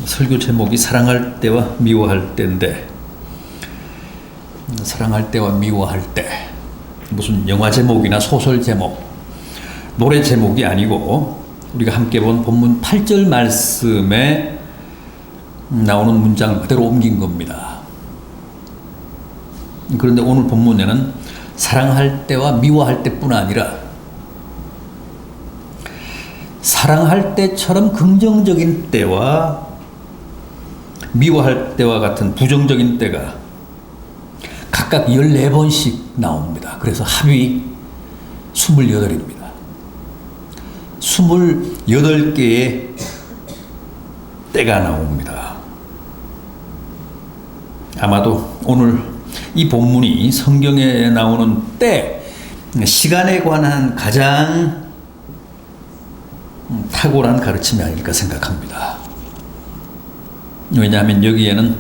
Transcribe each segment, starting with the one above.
설교 제목이 사랑할 때와 미워할 때인데, 사랑할 때와 미워할 때, 무슨 영화 제목이나 소설 제목, 노래 제목이 아니고 우리가 함께 본 본문 8절 말씀에 나오는 문장을 그대로 옮긴 겁니다. 그런데 오늘 본문에는 사랑할 때와 미워할 때뿐 아니라 사랑할 때처럼 긍정적인 때와 미워할 때와 같은 부정적인 때가 각각 14번씩 나옵니다. 그래서 합이 28입니다. 28개의 때가 나옵니다. 아마도 오늘 이 본문이 성경에 나오는 때, 시간에 관한 가장 탁월한 가르침이 아닐까 생각합니다. 왜냐하면 여기에는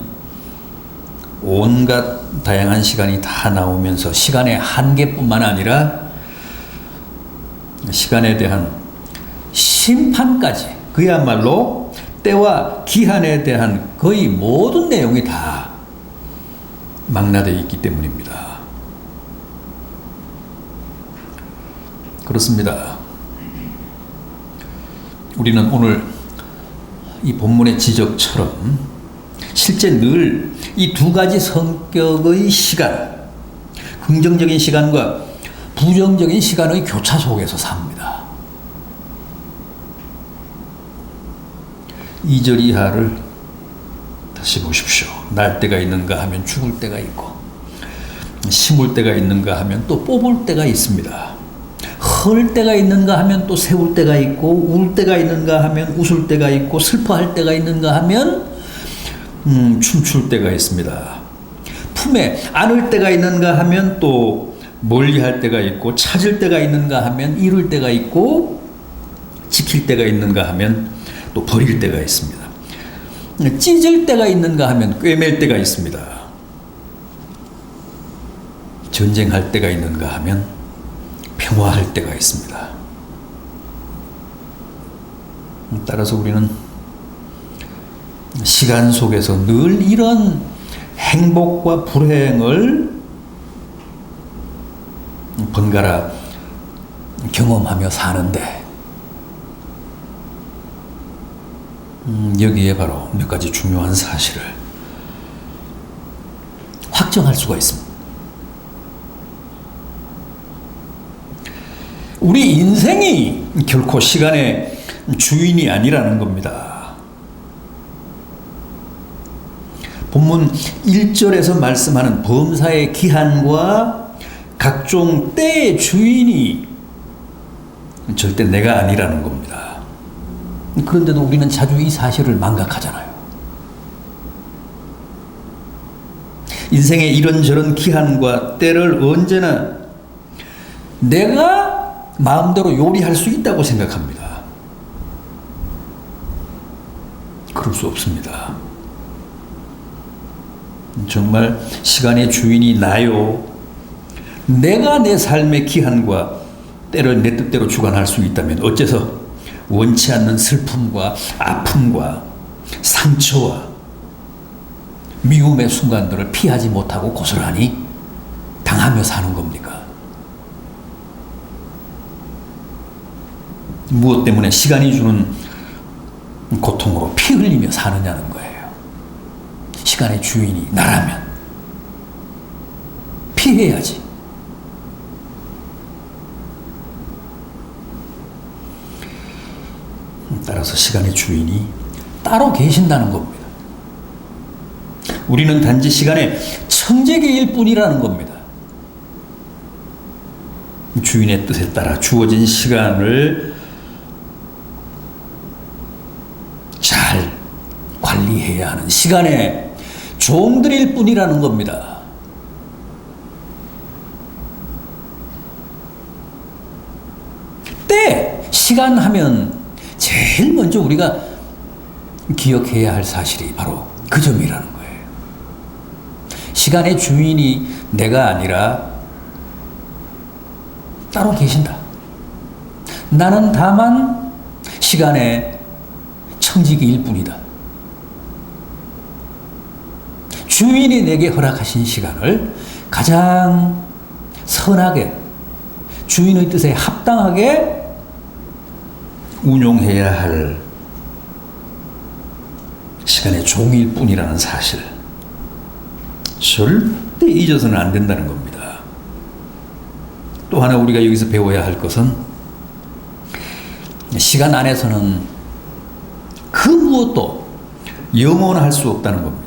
온갖 다양한 시간이 다 나오면서 시간의 한계뿐만 아니라 시간에 대한 심판까지, 그야말로 때와 기한에 대한 거의 모든 내용이 다 망라되어 있기 때문입니다. 그렇습니다. 우리는 오늘 이 본문의 지적처럼 실제 늘 이 두 가지 성격의 시간, 긍정적인 시간과 부정적인 시간의 교차 속에서 삽니다. 2절 이하를 다시 보십시오. 날 때가 있는가 하면 죽을 때가 있고, 심을 때가 있는가 하면 또 뽑을 때가 있습니다. 헐 때가 있는가 하면 또 세울 때가 있고, 울 때가 있는가 하면 웃을 때가 있고, 슬퍼할 때가 있는가 하면 춤출 때가 있습니다. 품에 안을 때가 있는가 하면 또 멀리할 때가 있고, 찾을 때가 있는가 하면 잃을 때가 있고, 지킬 때가 있는가 하면 또 버릴 때가 있습니다. 찢을 때가 있는가 하면 꿰맬 때가 있습니다. 전쟁할 때가 있는가 하면 평화할 때가 있습니다. 따라서 우리는 시간 속에서 늘 이런 행복과 불행을 번갈아 경험하며 사는데, 여기에 바로 몇 가지 중요한 사실을 확정할 수가 있습니다. 우리 인생이 결코 시간의 주인이 아니라는 겁니다. 본문 1절에서 말씀하는 범사의 기한과 각종 때의 주인이 절대 내가 아니라는 겁니다. 그런데도 우리는 자주 이 사실을 망각하잖아요. 인생의 이런저런 기한과 때를 언제나 내가 마음대로 요리할 수 있다고 생각합니다. 그럴 수 없습니다. 정말 시간의 주인이 나요, 내가 내 삶의 기한과 때를 내 뜻대로 주관할 수 있다면 어째서 원치 않는 슬픔과 아픔과 상처와 미움의 순간들을 피하지 못하고 고스란히 당하며 사는 겁니까? 무엇 때문에 시간이 주는 고통으로 피 흘리며 사느냐는 거예요. 시간의 주인이 나라면 피해야지. 따라서 시간의 주인이 따로 계신다는 겁니다. 우리는 단지 시간의 청재기일 뿐이라는 겁니다. 주인의 뜻에 따라 주어진 시간을 잘 관리해야 하는 시간의 종들일 뿐이라는 겁니다. 때, 시간 하면 제일 먼저 우리가 기억해야 할 사실이 바로 그 점이라는 거예요. 시간의 주인이 내가 아니라 따로 계신다. 나는 다만 시간의 청지기일 뿐이다. 주인이 내게 허락하신 시간을 가장 선하게, 주인의 뜻에 합당하게 운용해야 할 시간의 종일 뿐이라는 사실, 절대 잊어서는 안 된다는 겁니다. 또 하나 우리가 여기서 배워야 할 것은 시간 안에서는 그 무엇도 영원할 수 없다는 겁니다.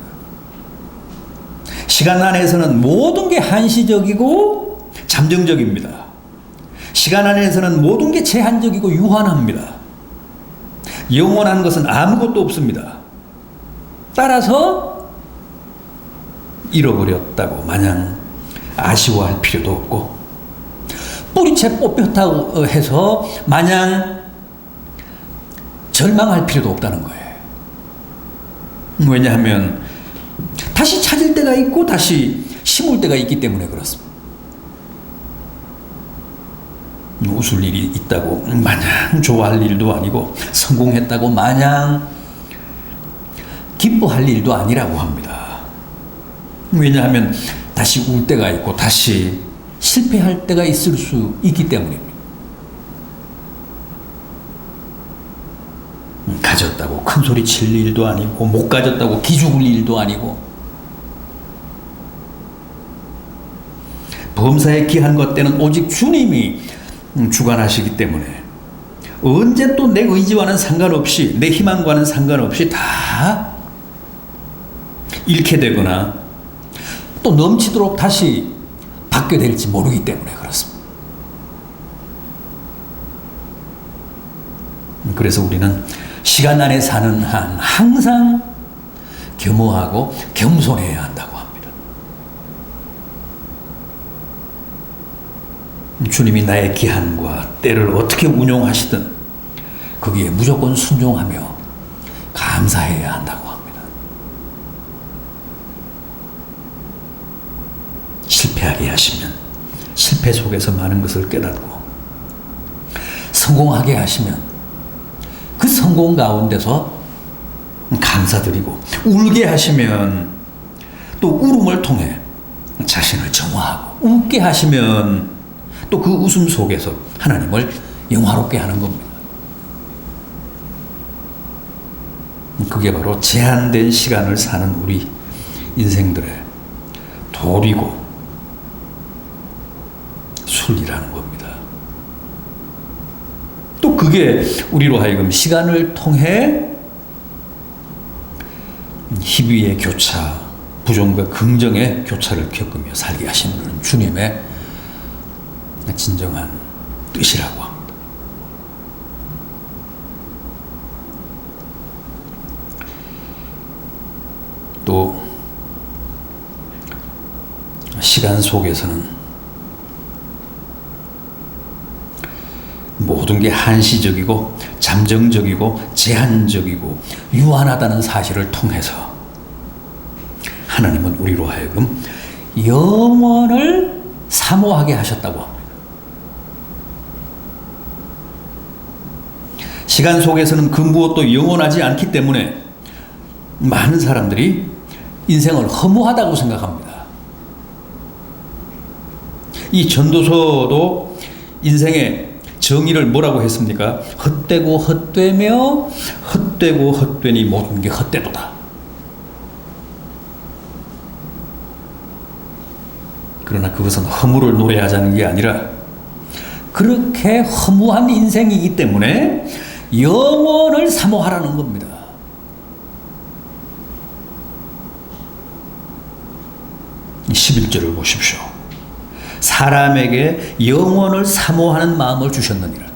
시간 안에서는 모든 게 한시적이고 잠정적입니다. 시간 안에서는 모든 게 제한적이고 유한합니다. 영원한 것은 아무것도 없습니다. 따라서 잃어버렸다고 마냥 아쉬워할 필요도 없고, 뿌리채 뽑혔다고 해서 마냥 절망할 필요도 없다는 거예요. 왜냐하면 다시 찾을 때가 있고 다시 심을 때가 있기 때문에 그렇습니다. 웃을 일이 있다고 마냥 좋아할 일도 아니고, 성공했다고 마냥 기뻐할 일도 아니라고 합니다. 왜냐하면 다시 울 때가 있고 다시 실패할 때가 있을 수 있기 때문입니다. 가졌다고 큰 소리 칠 일도 아니고, 못 가졌다고 기죽을 일도 아니고, 범사에 기한 것 때는 오직 주님이 주관하시기 때문에 언제 또 내 의지와는 상관없이, 내 희망과는 상관없이 다 잃게 되거나 또 넘치도록 다시 받게 될지 모르기 때문에 그렇습니다. 그래서 우리는 시간 안에 사는 한 항상 겸허하고 겸손해야 한다고 합니다. 주님이 나의 기한과 때를 어떻게 운용하시든 거기에 무조건 순종하며 감사해야 한다고 합니다. 실패하게 하시면 실패 속에서 많은 것을 깨닫고, 성공하게 하시면 그 성공 가운데서 감사드리고, 울게 하시면 또 울음을 통해 자신을 정화하고, 웃게 하시면 또 그 웃음 속에서 하나님을 영화롭게 하는 겁니다. 그게 바로 제한된 시간을 사는 우리 인생들의 도리고 순리라는 겁니다. 또 그게 우리로 하여금 시간을 통해 희비의 교차, 부정과 긍정의 교차를 겪으며 살게 하시는 주님의 진정한 뜻이라고 합니다. 또 시간 속에서는 모든 게 한시적이고 잠정적이고 제한적이고 유한하다는 사실을 통해서 하나님은 우리로 하여금 영원을 사모하게 하셨다고 합니다. 시간 속에서는 그 무엇도 영원하지 않기 때문에 많은 사람들이 인생을 허무하다고 생각합니다. 이 전도서도 인생의 정의를 뭐라고 했습니까? 헛되고 헛되며 헛되고 헛되니 모든 게 헛되도다. 그러나 그것은 허무를 노래하자는 게 아니라 그렇게 허무한 인생이기 때문에 영원을 사모하라는 겁니다. 이 11절을 보십시오. 사람에게 영원을 사모하는 마음을 주셨느니라.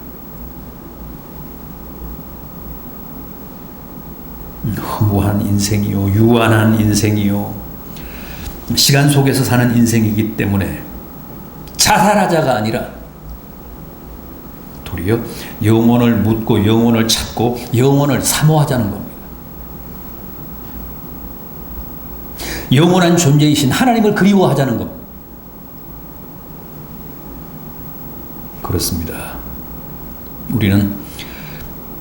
허무한 인생이요, 유한한 인생이요, 시간 속에서 사는 인생이기 때문에 자살하자가 아니라 도리어 영원을 묻고 영원을 찾고 영원을 사모하자는 겁니다. 영원한 존재이신 하나님을 그리워하자는 겁니다. 그렇습니다. 우리는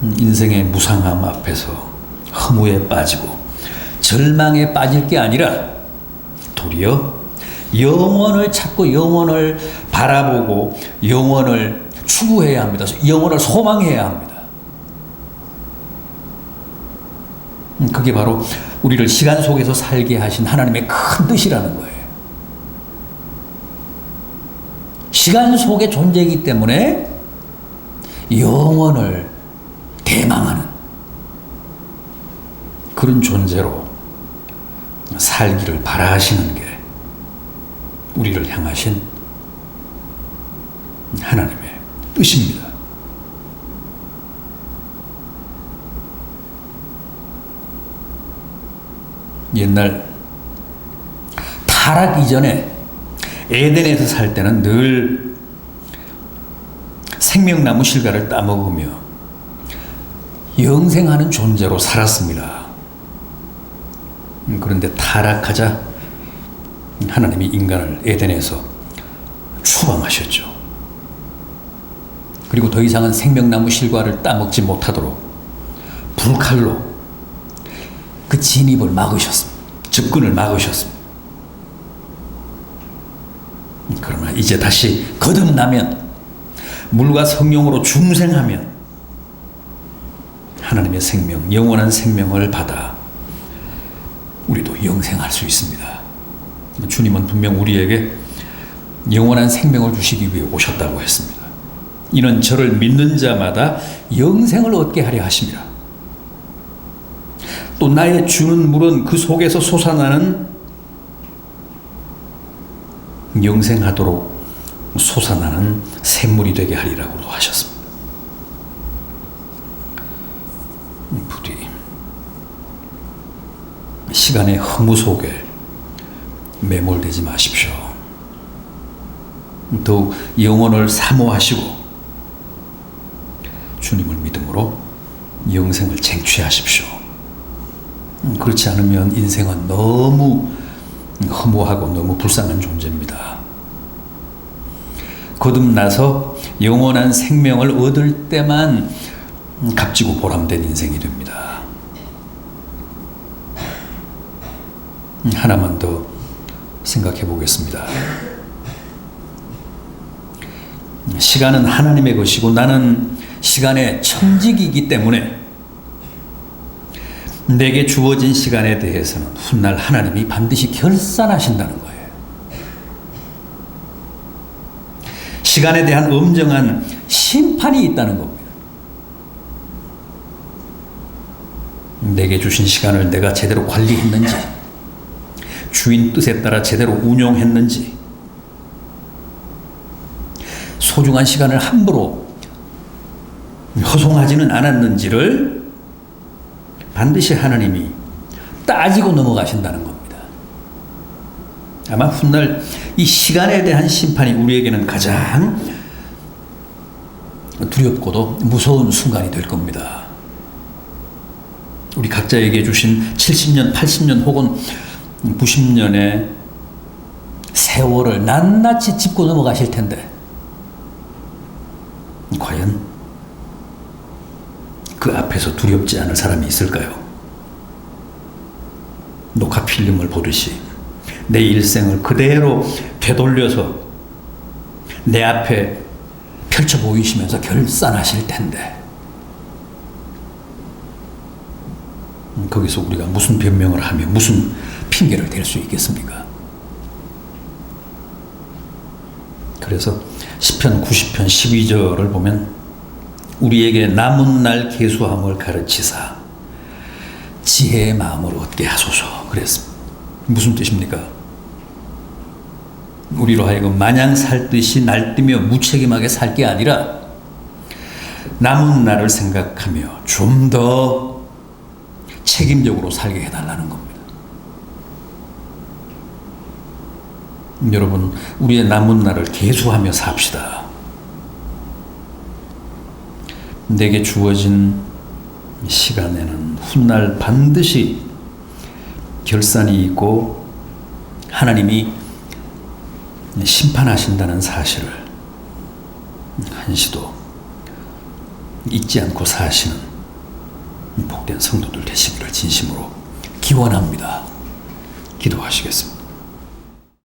인생의 무상함 앞에서 허무에 빠지고 절망에 빠질 게 아니라 도리어 영원을 찾고 영원을 바라보고 영원을 추구해야 합니다. 영원을 소망해야 합니다. 그게 바로 우리를 시간 속에서 살게 하신 하나님의 큰 뜻이라는 거예요. 시간 속의 존재이기 때문에 영원을 대망하는 그런 존재로 살기를 바라시는 게 우리를 향하신 하나님의 뜻입니다. 옛날 타락 이전에 에덴에서 살 때는 늘 생명나무 실과를 따먹으며 영생하는 존재로 살았습니다. 그런데 타락하자 하나님이 인간을 에덴에서 추방하셨죠. 그리고 더 이상은 생명나무 실과를 따먹지 못하도록 불칼로 그 진입을 막으셨습니다. 접근을 막으셨습니다. 그러나 이제 다시 거듭나면 물과 성령으로 중생하면 하나님의 생명, 영원한 생명을 받아 우리도 영생할 수 있습니다. 주님은 분명 우리에게 영원한 생명을 주시기 위해 오셨다고 했습니다. 이는 저를 믿는 자마다 영생을 얻게 하려 하십니다. 또 나의 주는 물은 그 속에서 솟아나는 영생하도록 솟아나는 샘물이 되게 하리라고도 하셨습니다. 부디 시간의 허무 속에 매몰되지 마십시오. 더욱 영혼을 사모하시고 주님을 믿음으로 영생을 쟁취하십시오. 그렇지 않으면 인생은 너무 허무하고 너무 불쌍한 존재입니다. 거듭나서 영원한 생명을 얻을 때만 값지고 보람된 인생이 됩니다. 하나만 더 생각해 보겠습니다. 시간은 하나님의 것이고 나는 시간의 청직이기 때문에 내게 주어진 시간에 대해서는 훗날 하나님이 반드시 결산하신다는 거예요. 시간에 대한 엄정한 심판이 있다는 겁니다. 내게 주신 시간을 내가 제대로 관리했는지, 주인 뜻에 따라 제대로 운용했는지, 소중한 시간을 함부로 허송하지는 않았는지를 반드시 하나님이 따지고 넘어가신다는 겁니다. 아마 훗날 이 시간에 대한 심판이 우리에게는 가장 두렵고도 무서운 순간이 될 겁니다. 우리 각자에게 주신 70년, 80년 혹은 90년의 세월을 낱낱이 짚고 넘어가실 텐데 과연 그 앞에서 두렵지 않을 사람이 있을까요? 녹화 필름을 보듯이 내 일생을 그대로 되돌려서 내 앞에 펼쳐 보이시면서 결산하실 텐데 거기서 우리가 무슨 변명을 하며 무슨 핑계를 댈 수 있겠습니까? 그래서 시편 90편 12절을 보면 우리에게 남은 날 계수함을 가르치사 지혜의 마음을 얻게 하소서 그랬습니다. 무슨 뜻입니까? 우리로 하여금 마냥 살듯이 날뛰며 무책임하게 살 게 아니라 남은 날을 생각하며 좀 더 책임적으로 살게 해달라는 겁니다. 여러분, 우리의 남은 날을 계수하며 삽시다. 내게 주어진 시간에는 훗날 반드시 결산이 있고 하나님이 심판하신다는 사실을 한시도 잊지 않고 사시는 복된 성도들 되시기를 진심으로 기원합니다. 기도하시겠습니다.